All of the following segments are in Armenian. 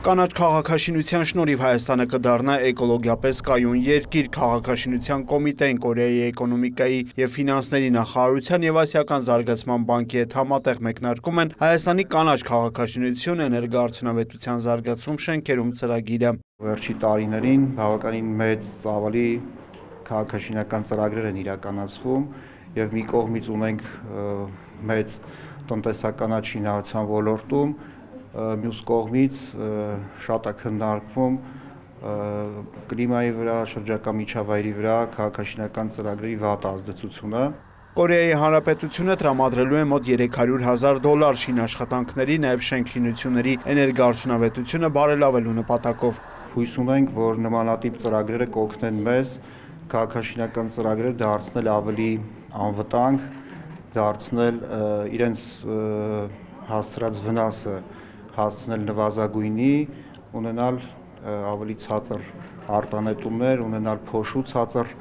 Կանաչ քաղաքաշինության շնորհիվ Հայաստանը կդառնա էկոլոգիապես կայուն երկիր, քաղաքաշինության կոմիտեն Կորեայի էկոնոմիկայի և ֆինանսների նախարարության և Ասիական զարգացման բանկի հետ համատեղ մեկնարկում են Հայաստանի կանաչ քաղաքաշինություն, էներգոարդյունավետության զարգացում շենքերում ծրագիրը։ Վերջի տարիներին բավականին մեծ ծավալի քաղաքաշինական ծրագրեր են իրականացվում և մի կողմից ունենք մեծ տնտեսական շինարարության ոլորտում, մյուս կողմից շատ է քննարկվում կլիմայի վրա, շրջակա միջավայրի վրա քաղաքաշինական ծրագրերի վատ ազդեցությունը։ Կորեայի Հանրապետությունը տրամադրելու է մոտ $300,000 շինաշխատանքների, նաև շենքշինությունների էներգոարդյունավետությունը բարելավելու նպատակով։ Հույս ունենք, որ նմանատիպ ծրագրերը կօգնեն մեզ քաղաքաշինական ծրագրեր դարձնել ավելի անվտանգ, դարձնել իրենց հասցրած վնասը հասցնել նվազագույնի, ունենալ ավելի ցածր արտանետումներ, ունենալ փոշու ցածր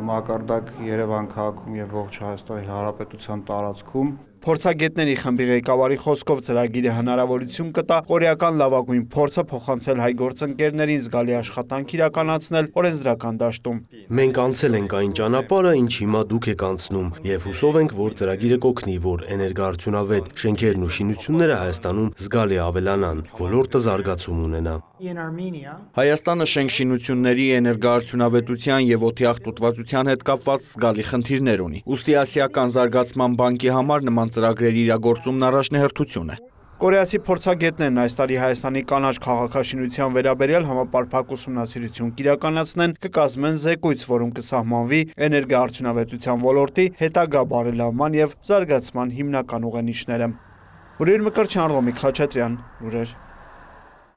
մակարդակ Երևան քաղաքում և ողջ Հայաստանի Հանրապետության տարածքում։ Փորձագետների խմբի ղեկավարի խոսքով ծրագիրը հնարավորություն կտա կորեական լավագույն փորձը փոխանցել հայ գործընկերներին, զգալի աշխատանք իրականացնել օրենսդրական դաշտում։ Մենք անցել ենք այն ճանապարհը, ինչ հիմա դուք եք անցնում, եւ հուսով ենք, որ ծրագիրը կօգնի, որ էներգոարդյունավետ շենքերն ու շինությունները Հայաստանում զգալի ավելանան, ոլորտը զարգացում ունենա։ Հայաստանը շենքշինությունների, էներգոարդյունավետության և օդի աղտոտվածության հետ կապված զգալի խնդիրներ ունի։ Ուստի Ասիական զարգացման բանկի համար նման ծրագրերի իրագործումն առաջնահերթություն է։ Կորեացի փորձագետներն այս տարի Հայաստանի կանաչ քաղաքաշինության վերաբերյալ համապարփակ ուսումնասիրություն կիրականացնեն, կկազմեն զեկույց, որում կսահմանվի էներգոարդյունավետության ոլորտի հետագա բարելավման և զարգացման հիմնական ուղենիշները։ Ուրիր Մկրտչյան, Ռոմիկ Խաչատրյան, լուրեր։